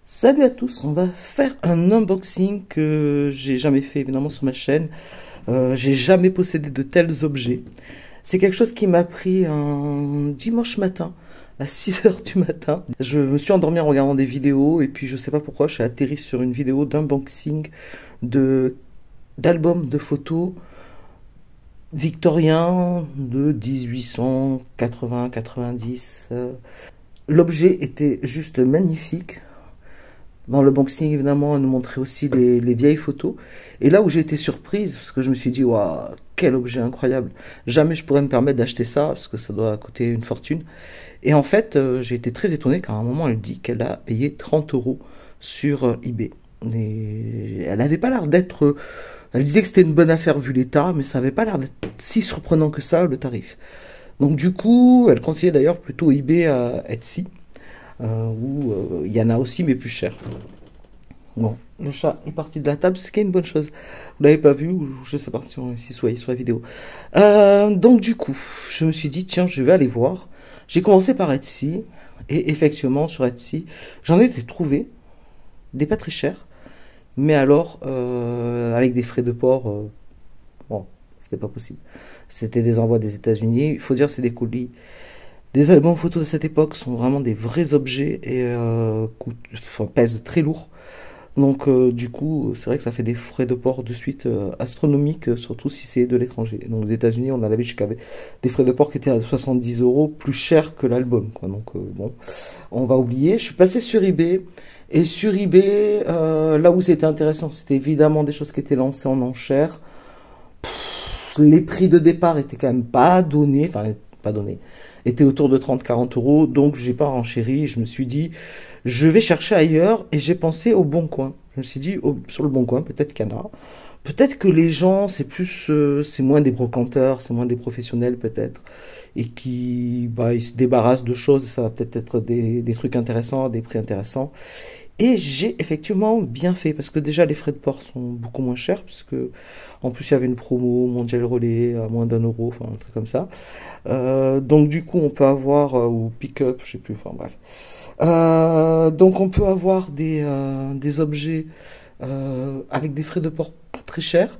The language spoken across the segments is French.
Salut à tous, on va faire un unboxing que j'ai jamais fait évidemment sur ma chaîne. J'ai jamais possédé de tels objets. C'est quelque chose qui m'a pris un dimanche matin à 6 heures du matin. Je me suis endormi en regardant des vidéos et puis je sais pas pourquoi, je suis atterri sur une vidéo d'unboxing d'albums de photos victoriens de 1880-90. L'objet était juste magnifique. Dans le unboxing, évidemment, on nous montrait aussi les vieilles photos. Et là où j'ai été surprise, parce que je me suis dit, waouh, quel objet incroyable. Jamais je pourrais me permettre d'acheter ça, parce que ça doit coûter une fortune. Et en fait, j'ai été très étonné car à un moment, elle dit qu'elle a payé 30 € sur eBay. Et elle n'avait pas l'air d'être... Elle disait que c'était une bonne affaire vu l'état, mais ça n'avait pas l'air d'être si surprenant que ça, le tarif. Donc du coup, elle conseillait d'ailleurs plutôt eBay à Etsy. Où il y en a aussi mais plus cher. Bon, le chat est parti de la table, ce qui est une bonne chose. Vous l'avez pas vu, ou je sais pas si vous voyez sur la vidéo. Donc du coup, je me suis dit, tiens, je vais aller voir. J'ai commencé par Etsy, et effectivement, sur Etsy, j'en ai trouvé des pas très chers, mais alors, avec des frais de port, bon, c'était pas possible. C'était des envois des États-Unis. Il faut dire, c'est des colis. Les albums photos de cette époque sont vraiment des vrais objets et pèsent très lourd. Donc du coup, c'est vrai que ça fait des frais de port de suite astronomiques, surtout si c'est de l'étranger. Donc aux États-Unis, on a l'habitude qu'il y avait des frais de port qui étaient à 70 € plus cher que l'album, quoi. Donc bon, on va oublier. Je suis passé sur eBay. Et sur eBay, là où c'était intéressant, c'était évidemment des choses qui étaient lancées en enchères. Les prix de départ étaient quand même pas donnés, enfin pas donnés, étaient autour de 30-40 €, donc j'ai pas renchéri, je me suis dit, je vais chercher ailleurs, et j'ai pensé au Bon Coin. Je me suis dit, sur le Bon Coin, peut-être qu'il y en a, peut-être que les gens, c'est plus, c'est moins des brocanteurs, c'est moins des professionnels peut-être, et qui, bah, ils se débarrassent de choses, ça va peut-être être des trucs intéressants, des prix intéressants. Et j'ai effectivement bien fait, parce que déjà les frais de port sont beaucoup moins chers, puisque en plus il y avait une promo Mondial Relais à moins d'1 €, enfin un truc comme ça. Donc du coup on peut avoir, ou pick-up, je sais plus, enfin bref. Donc on peut avoir des objets avec des frais de port pas très chers,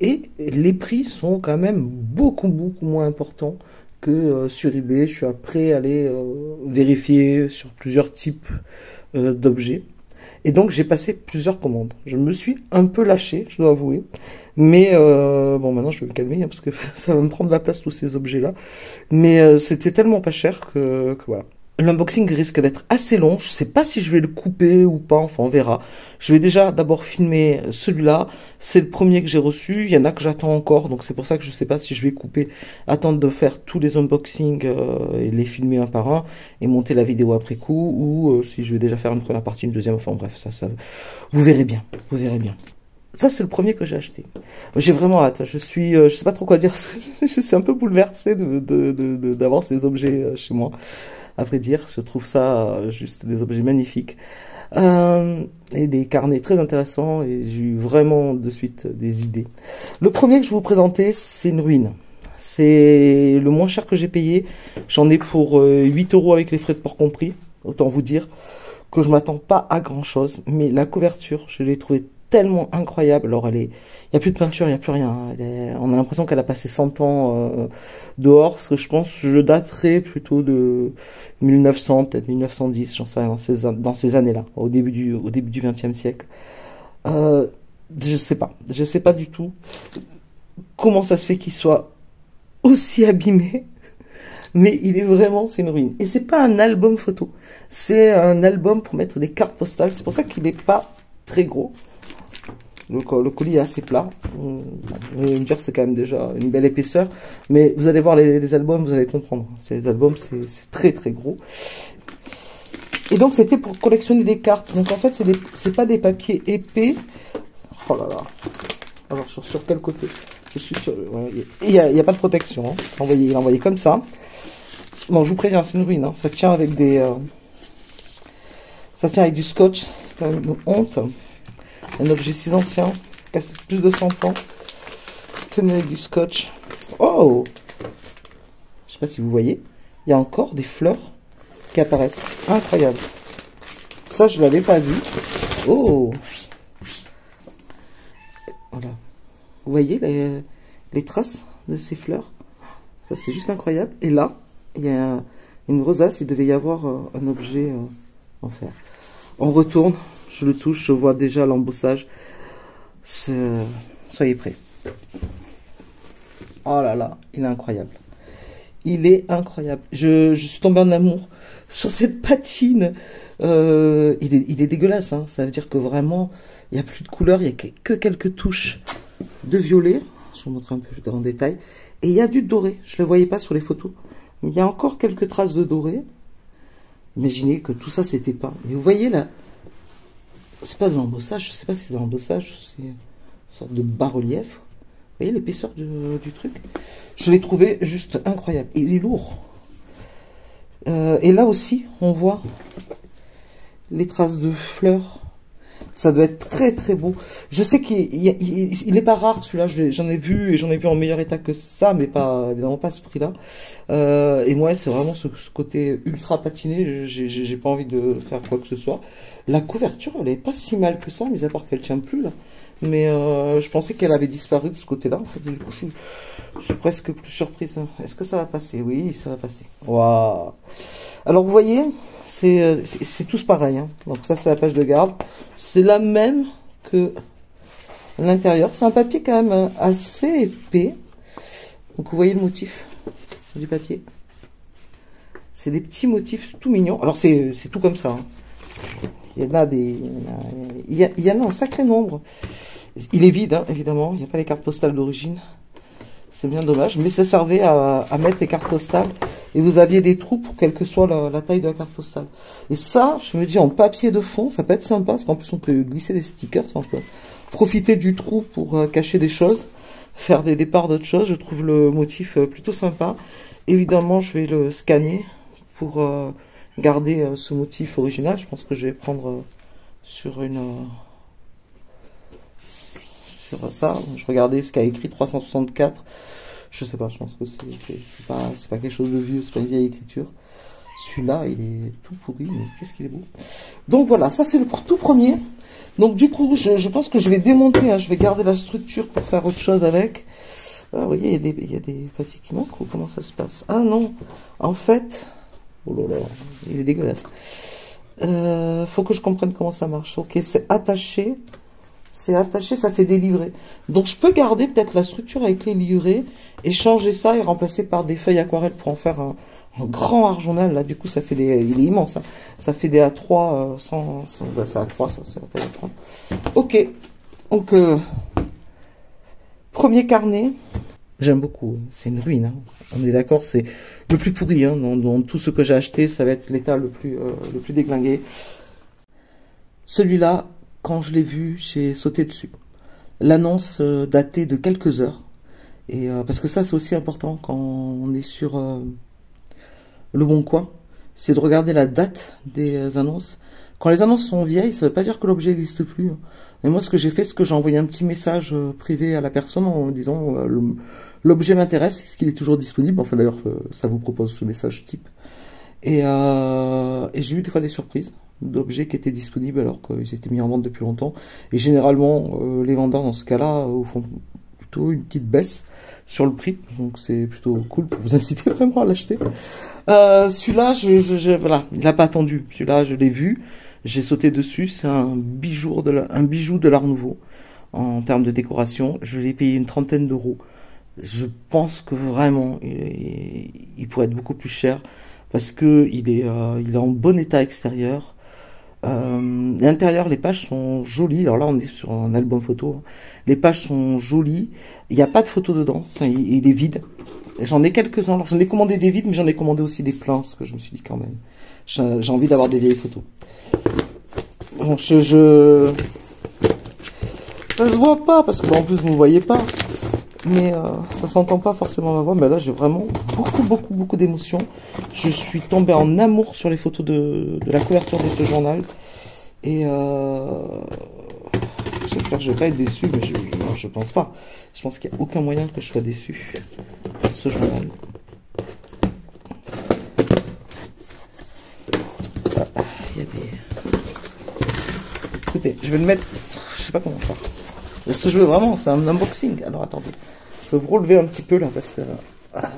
et les prix sont quand même beaucoup moins importants que sur eBay. Je suis prêt à aller vérifier sur plusieurs types d'objets. Et donc j'ai passé plusieurs commandes. Je me suis un peu lâché, je dois avouer. Mais bon, maintenant je vais me calmer, hein, parce que ça va me prendre la place tous ces objets-là. Mais c'était tellement pas cher que voilà. L'unboxing risque d'être assez long. Je sais pas si je vais le couper ou pas. Enfin, on verra. Je vais déjà d'abord filmer celui-là. C'est le premier que j'ai reçu. Il y en a que j'attends encore. Donc c'est pour ça que je sais pas si je vais couper, attendre de faire tous les unboxings et les filmer un par un et monter la vidéo après coup, ou si je vais déjà faire une première partie, une deuxième. Enfin bref, ça, vous verrez bien. Vous verrez bien. Ça, c'est le premier que j'ai acheté. J'ai vraiment hâte. Je sais pas trop quoi dire. Je suis un peu bouleversé d'avoir ces objets chez moi. À vrai dire, je trouve ça juste des objets magnifiques. Et des carnets très intéressants, et j'ai eu vraiment de suite des idées. Le premier que je vais vous présenter, c'est une ruine. C'est le moins cher que j'ai payé. J'en ai pour 8 € avec les frais de port compris. Autant vous dire que je m'attends pas à grand chose. Mais la couverture, je l'ai trouvée tellement incroyable. Alors il n'y a plus de peinture, il n'y a plus rien. On a l'impression qu'elle a passé 100 ans dehors. Ce que je pense, je daterais plutôt de 1900, peut-être 1910, j'en sais rien, dans ces années-là, au début du XXe siècle. Je sais pas du tout comment ça se fait qu'il soit aussi abîmé. Mais il est vraiment, c'est une ruine. Et c'est pas un album photo, c'est un album pour mettre des cartes postales. C'est pour ça qu'il n'est pas très gros. Le colis est assez plat. Vous allez me dire c'est quand même déjà une belle épaisseur. Mais vous allez voir les albums, vous allez comprendre. Ces albums, c'est très gros. Et donc c'était pour collectionner des cartes. Donc en fait, c'est pas des papiers épais. Oh là là. Alors sur quel côté? Je suis sur... Ouais, il y a pas de protection. Hein. Il est envoyé comme ça. Bon, je vous préviens, c'est une ruine. Hein. Ça tient avec ça tient avec du scotch. C'est quand même une honte. Un objet si ancien, plus de 100 ans, tenu avec du scotch. Oh! Je sais pas si vous voyez, il y a encore des fleurs qui apparaissent. Incroyable. Ça, je l'avais pas vu. Oh! Voilà. Vous voyez les traces de ces fleurs? Ça, c'est juste incroyable. Et là, il y a une rosace. Il devait y avoir un objet en fer. On retourne. Je le touche. Je vois déjà l'embossage. Soyez prêts. Oh là là, il est incroyable. Il est incroyable. Je suis tombée en amour sur cette patine. Il est dégueulasse. Hein. Ça veut dire que vraiment, il n'y a plus de couleur. Il n'y a que quelques touches de violet. Je vous montre un peu en détail. Et il y a du doré. Je ne le voyais pas sur les photos. Il y a encore quelques traces de doré. Imaginez que tout ça, c'était pas. Mais vous voyez là, c'est pas de l'embossage. Je ne sais pas si c'est de l'embossage. C'est une sorte de bas-relief. Vous voyez l'épaisseur du truc? Je l'ai trouvé juste incroyable. Et il est lourd. Et là aussi, on voit les traces de fleurs. Ça doit être très très beau. Je sais qu'il n'est pas rare celui-là. J'en ai vu et j'en ai vu en meilleur état que ça, mais pas évidemment pas à ce prix-là. Et moi, c'est vraiment ce côté ultra patiné. J'ai pas envie de faire quoi que ce soit. La couverture, elle est pas si mal que ça, mis à part qu'elle tient plus là. Mais je pensais qu'elle avait disparu de ce côté-là. En fait, du coup, je suis presque plus surprise. Est-ce que ça va passer? Oui, ça va passer. Waouh! Alors, vous voyez, c'est tous pareil. Hein. Donc ça, c'est la page de garde. C'est la même que l'intérieur. C'est un papier quand même assez épais. Donc, vous voyez le motif du papier. C'est des petits motifs tout mignons. Alors, c'est tout comme ça. Hein. Il y en a il y en a un sacré nombre. Il est vide, hein, évidemment. Il n'y a pas les cartes postales d'origine. C'est bien dommage. Mais ça servait à mettre les cartes postales. Et vous aviez des trous pour quelle que soit la taille de la carte postale. Et ça, je me dis, en papier de fond, ça peut être sympa. Parce qu'en plus, on peut glisser des stickers. On peut profiter du trou pour cacher des choses. Faire des départs d'autres choses. Je trouve le motif plutôt sympa. Évidemment, je vais le scanner pour garder ce motif original. Je pense que je vais prendre sur ça. Je regardais ce qu'a écrit 364. Je sais pas, je pense que c'est pas quelque chose de vieux, c'est pas une vieille écriture. Celui-là, il est tout pourri, mais qu'est-ce qu'il est beau. Donc voilà, ça c'est le tout premier. Donc du coup, je pense que je vais démonter, hein, je vais garder la structure pour faire autre chose avec. Ah, vous voyez, il y a des papiers qui manquent, ou comment ça se passe? Ah non, en fait, oh là là, il est dégueulasse. Faut que je comprenne comment ça marche. Ok, c'est attaché. C'est attaché, ça fait des livrets. Donc, je peux garder peut-être la structure avec les livrets et changer ça et remplacer par des feuilles aquarelles pour en faire un grand art journal. Là, du coup, ça fait des... Il est immense. Hein. Ça fait des A3 bah, c'est A3, ça, c'est la taille A3. Ok. Donc, premier carnet. J'aime beaucoup. C'est une ruine. Hein. On est d'accord, c'est le plus pourri. Hein. Dans tout ce que j'ai acheté, ça va être l'état le plus déglingué. Celui-là, quand je l'ai vu, j'ai sauté dessus. L'annonce datait de quelques heures. Et parce que ça, c'est aussi important quand on est sur Le Bon Coin. C'est de regarder la date des annonces. Quand les annonces sont vieilles, ça ne veut pas dire que l'objet n'existe plus. Mais moi, ce que j'ai fait, c'est que j'ai envoyé un petit message privé à la personne en disant l'objet m'intéresse, est-ce qu'il est toujours disponible? Enfin, d'ailleurs, ça vous propose ce message type. Et j'ai eu des fois des surprises d'objets qui étaient disponibles alors qu'ils étaient mis en vente depuis longtemps. Et généralement, les vendeurs dans ce cas-là font plutôt une petite baisse sur le prix. Donc c'est plutôt cool pour vous inciter vraiment à l'acheter. Celui-là, voilà, il n'a pas attendu. Celui-là, je l'ai vu. J'ai sauté dessus. C'est un bijou de l'Art Nouveau en termes de décoration. Je l'ai payé une trentaine d'euros. Je pense que vraiment, il pourrait être beaucoup plus cher parce que il est en bon état extérieur. L'intérieur, les pages sont jolies. Alors là, on est sur un album photo. Hein. Les pages sont jolies. Il n'y a pas de photo dedans. Il est vide. J'en ai quelques-uns. Alors, j'en ai commandé des vides, mais j'en ai commandé aussi des pleins. Parce que je me suis dit quand même, j'ai envie d'avoir des vieilles photos. Bon, ça se voit pas, parce que en plus, vous ne voyez pas. Mais ça s'entend pas forcément ma voix. Mais là, j'ai vraiment beaucoup d'émotions. Je suis tombée en amour sur les photos de la couverture de ce journal. Et j'espère que je vais pas être déçu, mais je pense pas. Je pense qu'il n'y a aucun moyen que je sois déçu par ce journal. Il y a Écoutez, je vais le mettre, je sais pas comment faire. Parce que je veux vraiment, c'est un unboxing. Alors attendez, je vais vous relever un petit peu là parce que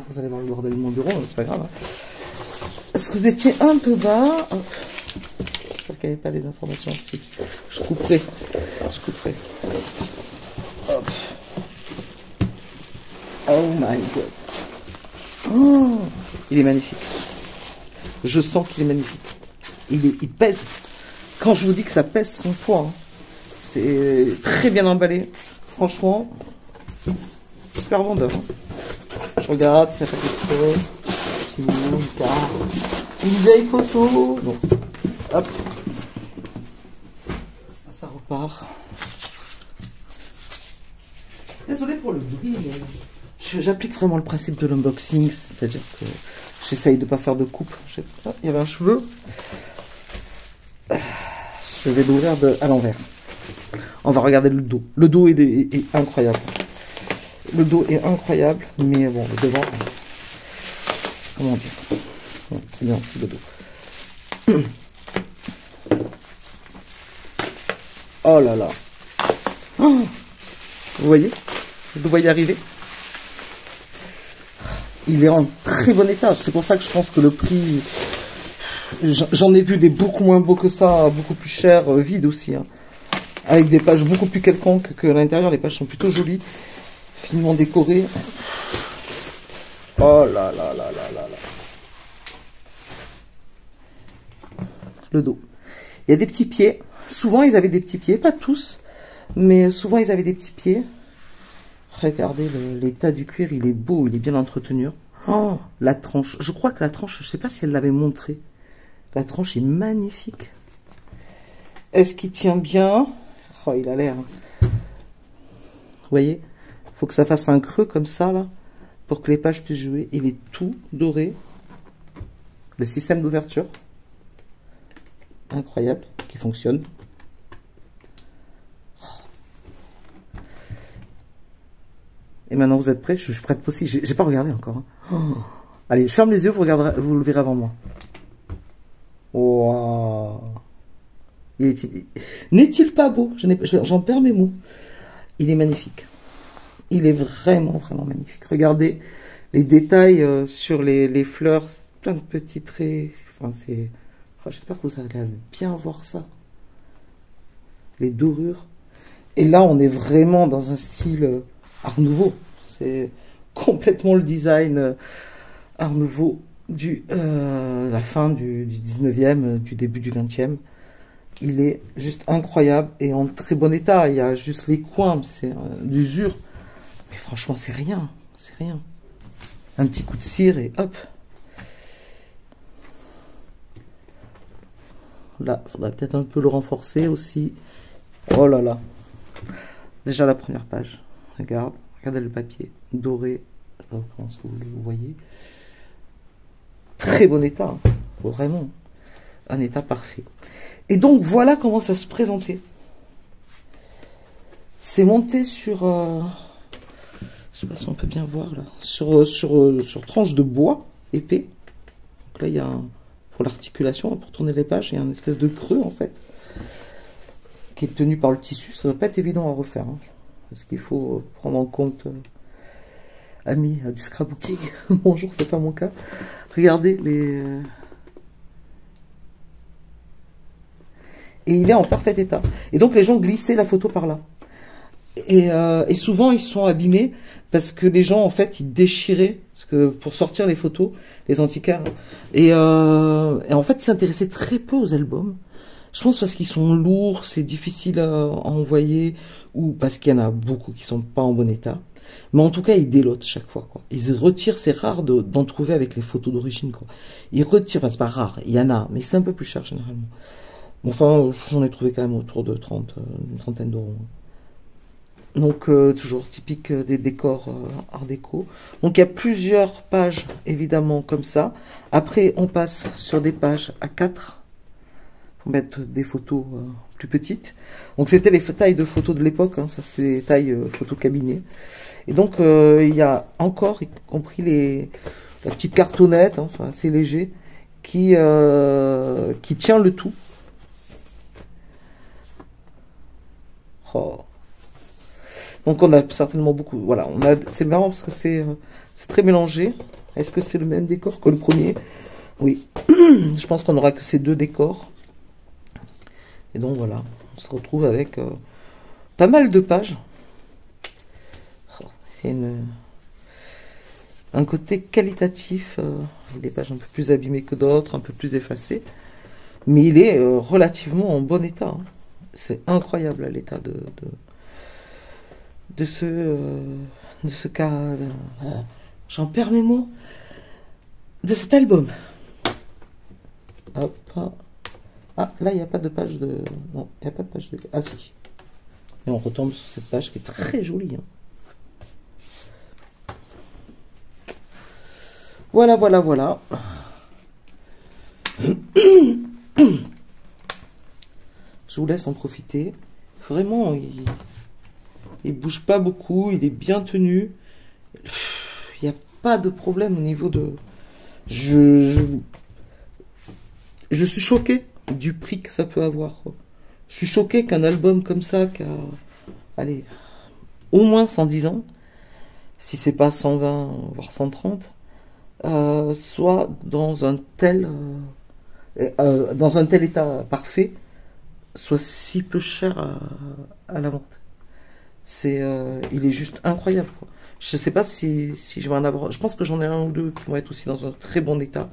vous allez voir le bordel de mon bureau, c'est pas grave. Hein. Est-ce que vous étiez un peu bas? J'espère qu'il n'y avait pas les informations ici. Je couperai. Hop. Oh my god. Oh, il est magnifique. Je sens qu'il est magnifique. Il pèse. Quand je vous dis que ça pèse son poids, hein, c'est très bien emballé. Franchement, super vendeur. Hein. Je regarde s'il n'y a pas quelque chose. Une vieille photo. Non. Hop. Ça repart. Désolé pour le bruit, mais j'applique vraiment le principe de l'unboxing, c'est-à-dire que j'essaye de ne pas faire de coupe. Il y avait un cheveu. Je vais l'ouvrir à l'envers. On va regarder le dos. Le dos est incroyable. Le dos est incroyable, mais bon, le devant, comment dire, bon, c'est bien aussi le dos. Oh là là. Oh, vous voyez? Vous voyez arriver? Il est en très bon état. C'est pour ça que je pense que le prix... J'en ai vu des beaucoup moins beaux que ça, beaucoup plus chers, vides aussi. Hein. Avec des pages beaucoup plus quelconques que l'intérieur. Les pages sont plutôt jolies. Finement décorées. Oh là là là là là là. Le dos. Il y a des petits pieds. Souvent, ils avaient des petits pieds. Pas tous. Mais souvent, ils avaient des petits pieds. Regardez l'état du cuir. Il est beau. Il est bien entretenu. Oh, la tranche. Je crois que la tranche, je ne sais pas si elle l'avait montré. La tranche est magnifique. Est-ce qu'il tient bien? Oh, il a l'air. Vous voyez? Il faut que ça fasse un creux comme ça, là, pour que les pages puissent jouer. Il est tout doré. Le système d'ouverture. Incroyable, qui fonctionne. Et maintenant, vous êtes prêts? Je suis prête aussi. J'ai pas regardé encore. Hein. Oh. Allez, je ferme les yeux, vous le verrez avant moi. Wow. N'est-il pas beau? J'en perds mes mots. Il est magnifique. Il est vraiment, vraiment magnifique. Regardez les détails sur les fleurs. Plein de petits traits. Enfin, c'est... Oh, j'espère que vous allez bien voir ça. Les dorures. Et là, on est vraiment dans un style Art Nouveau. C'est complètement le design Art Nouveau la fin du 19e, du début du 20e. Il est juste incroyable et en très bon état. Il y a juste les coins, c'est d'usure. Mais franchement, c'est rien. C'est rien. Un petit coup de cire et hop. Là, il faudrait peut-être un peu le renforcer aussi. Oh là là. Déjà la première page. Regardez le papier doré. Je sais pas comment vous le voyez. Très bon état. Hein. Vraiment. Un état parfait. Et donc, voilà comment ça se présentait. C'est monté sur... je sais pas si on peut bien voir là. Sur tranche de bois épais. Donc là, il y a pour l'articulation, pour tourner les pages, il y a un espèce de creux en fait. Qui est tenu par le tissu. Ça ne doit pas être évident à refaire. Hein, parce qu'il faut prendre en compte... amis du scrapbooking. Bonjour, c'est pas mon cas. Regardez les... Et il est en parfait état. Et donc, les gens glissaient la photo par là. Et souvent, ils sont abîmés parce que les gens, en fait, ils déchiraient parce que pour sortir les photos, les antiquaires. Et en fait, ils s'intéressaient très peu aux albums. Je pense parce qu'ils sont lourds, c'est difficile à envoyer, ou parce qu'il y en a beaucoup qui sont pas en bon état. Mais en tout cas, ils délotent chaque fois, quoi. Ils retirent, c'est rare d'en trouver avec les photos d'origine, quoi. Ils retirent, enfin, c'est pas rare, il y en a, mais c'est un peu plus cher, généralement. Bon, enfin, j'en ai trouvé quand même autour de une trentaine d'euros. Donc, toujours typique des décors art déco. Donc, il y a plusieurs pages, évidemment, comme ça. Après, on passe sur des pages A4. Pour mettre des photos plus petites. Donc, c'était les tailles de photos de l'époque. Hein, ça, c'était des tailles photo cabinet. Et donc, il y a encore, y compris la petite cartonnette, hein, enfin, assez léger, qui tient le tout. Oh. Donc on a certainement beaucoup. Voilà, c'est marrant parce que c'est très mélangé. Est-ce que c'est le même décor que le premier? Oui. Je pense qu'on aura que ces deux décors. Et donc voilà, on se retrouve avec pas mal de pages. C'est un côté qualitatif. Il y a des pages un peu plus abîmées que d'autres, un peu plus effacées. Mais il est relativement en bon état. Hein. C'est incroyable l'état de ce cas. J'en perds mes mots. De cet album. Hop. Ah, là, il n'y a pas de page de... Non, il n'y a pas de page de... Ah, si. Et on retombe sur cette page qui est très jolie. Hein. Voilà, voilà, voilà. Je vous laisse en profiter. Vraiment, il bouge pas beaucoup. Il est bien tenu. Il n'y a pas de problème au niveau de... Je suis choqué du prix que ça peut avoir. Quoi. Je suis choqué qu'un album comme ça, qui a, allez, au moins 110 ans, si c'est pas 120, voire 130, soit dans un tel état parfait, soit si peu cher à la vente. Il est juste incroyable. Quoi. Je sais pas si je vais en avoir. Je pense que j'en ai un ou deux qui vont être aussi dans un très bon état.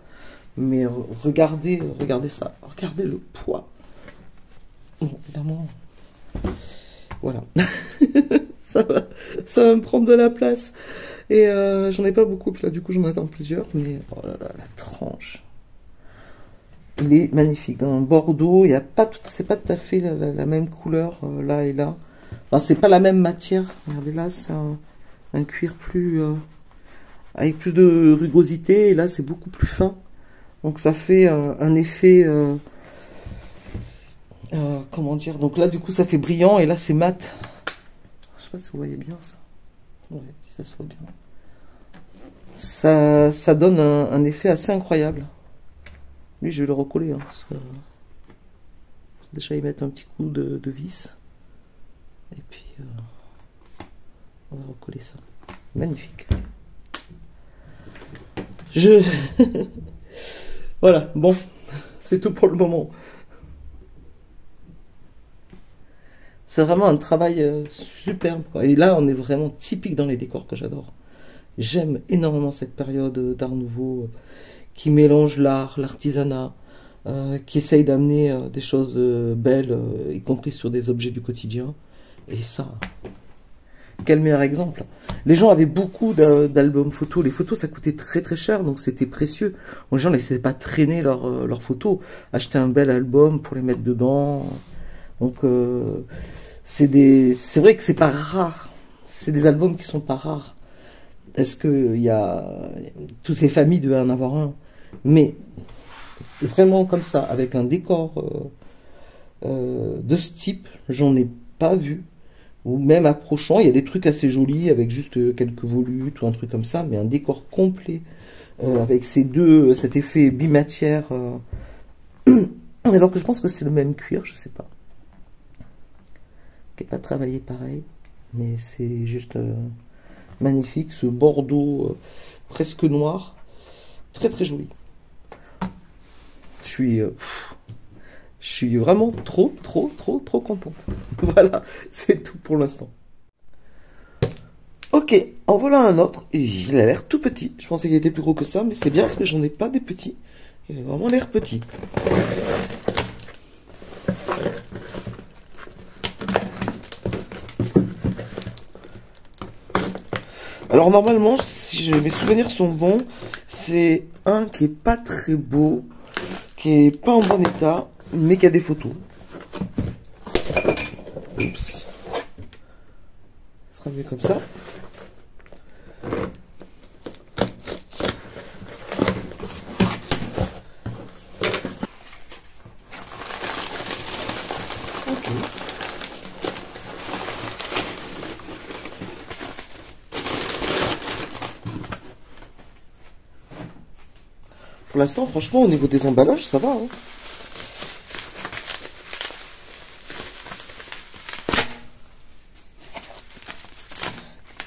Mais regardez ça. Regardez le poids. Bon, évidemment. Voilà. ça va me prendre de la place. Et j'en ai pas beaucoup. Puis là, du coup, j'en attends plusieurs. Mais oh là là, la tranche. Il est magnifique. En Bordeaux, il y a pas tout, c'est pas tout à fait la même couleur là et là. Enfin, c'est pas la même matière. Regardez là, c'est un cuir plus avec plus de rugosité. Et là, c'est beaucoup plus fin. Donc ça fait un effet, comment dire, donc là du coup ça fait brillant et là c'est mat. Je sais pas si vous voyez bien ça. Ouais, si ça se voit bien. Ça donne un effet assez incroyable. Lui je vais le recoller, hein, parce que déjà y mettre un petit coup de vis. Et puis on va recoller ça. Magnifique. Voilà, bon, c'est tout pour le moment. C'est vraiment un travail superbe. Quoi. Et là, on est vraiment typique dans les décors que j'adore. J'aime énormément cette période d'art nouveau qui mélange l'art, l'artisanat, qui essaye d'amener des choses belles, y compris sur des objets du quotidien. Et ça... Quel meilleur exemple. Les gens avaient beaucoup d'albums photos. Les photos, ça coûtait très très cher, donc c'était précieux. Les gens ne laissaient pas traîner leurs photos. Acheter un bel album pour les mettre dedans. Donc, c'est vrai que c'est pas rare. C'est des albums qui sont pas rares. Est-ce que il y a... Toutes les familles devaient en avoir un. Mais, vraiment comme ça, avec un décor de ce type, j'en ai pas vu. Ou même approchant, il y a des trucs assez jolis avec juste quelques volutes ou un truc comme ça, mais un décor complet avec cet effet bimatière. Alors que je pense que c'est le même cuir, je sais pas. Qui n'est pas travaillé pareil, mais c'est juste magnifique, ce bordeaux presque noir, très très joli. Je suis vraiment trop contente. Voilà, c'est tout pour l'instant. Ok, en voilà un autre. Il a l'air tout petit. Je pensais qu'il était plus gros que ça, mais c'est bien parce que j'en ai pas des petits. Il a vraiment l'air petit. Alors normalement, si mes souvenirs sont bons, c'est un qui est pas très beau, qui est pas en bon état, mais qui a des photos. Oups. Ce sera mieux comme ça. Ok. Pour l'instant, franchement, au niveau des emballages, ça va. Hein.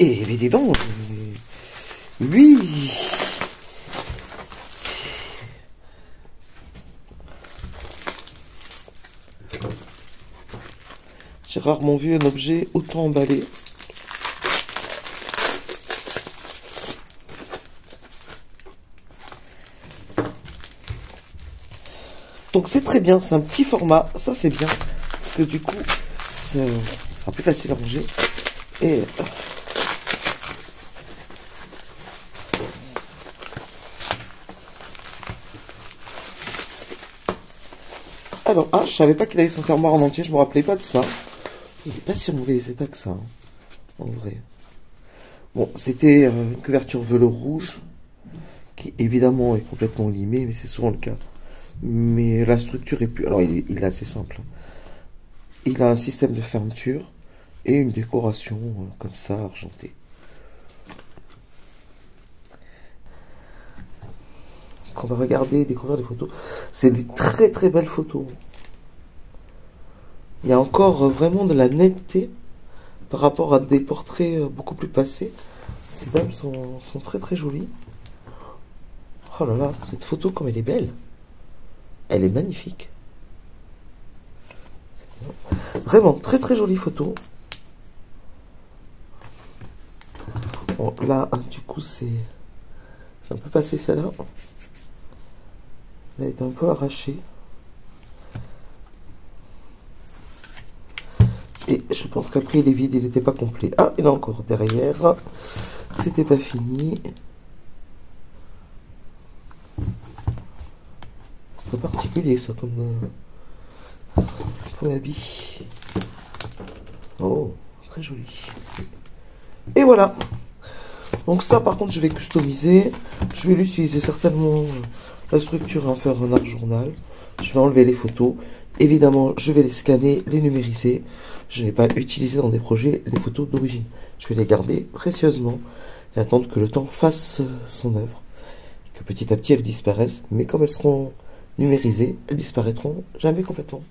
Et évidemment, oui. J'ai rarement vu un objet autant emballé. Donc c'est très bien, c'est un petit format, ça c'est bien, parce que du coup, ça sera plus facile à ranger. Et alors, ah, je savais pas qu'il avait son fermoir en entier, je me rappelais pas de ça. Il est pas si mauvais état que ça, hein, en vrai. Bon, c'était une couverture velours rouge, qui évidemment est complètement limée, mais c'est souvent le cas. Mais la structure est plus... Alors, il est assez simple. Il a un système de fermeture et une décoration comme ça, argentée. On va regarder, découvrir les photos. C'est des très très belles photos. Il y a encore vraiment de la netteté par rapport à des portraits beaucoup plus passés. Ces dames sont très très jolies. Oh là là, cette photo comme elle est belle. Elle est magnifique. Vraiment, très très jolie photo. Bon, là, du coup, c'est un peu passé celle-là. Elle a été un peu arrachée. Et je pense qu'après il est vide, il n'était pas complet. Ah, il est encore derrière. C'était pas fini. C'est particulier ça comme habit. Oh, très joli. Et voilà. Donc ça par contre je vais customiser. Je vais l'utiliser certainement la structure à faire un art journal. Je vais enlever les photos. Évidemment je vais les scanner, les numériser. Je ne vais pas utiliser dans des projets les photos d'origine. Je vais les garder précieusement et attendre que le temps fasse son œuvre. Que petit à petit elles disparaissent. Mais comme elles seront numérisées, elles disparaîtront jamais complètement.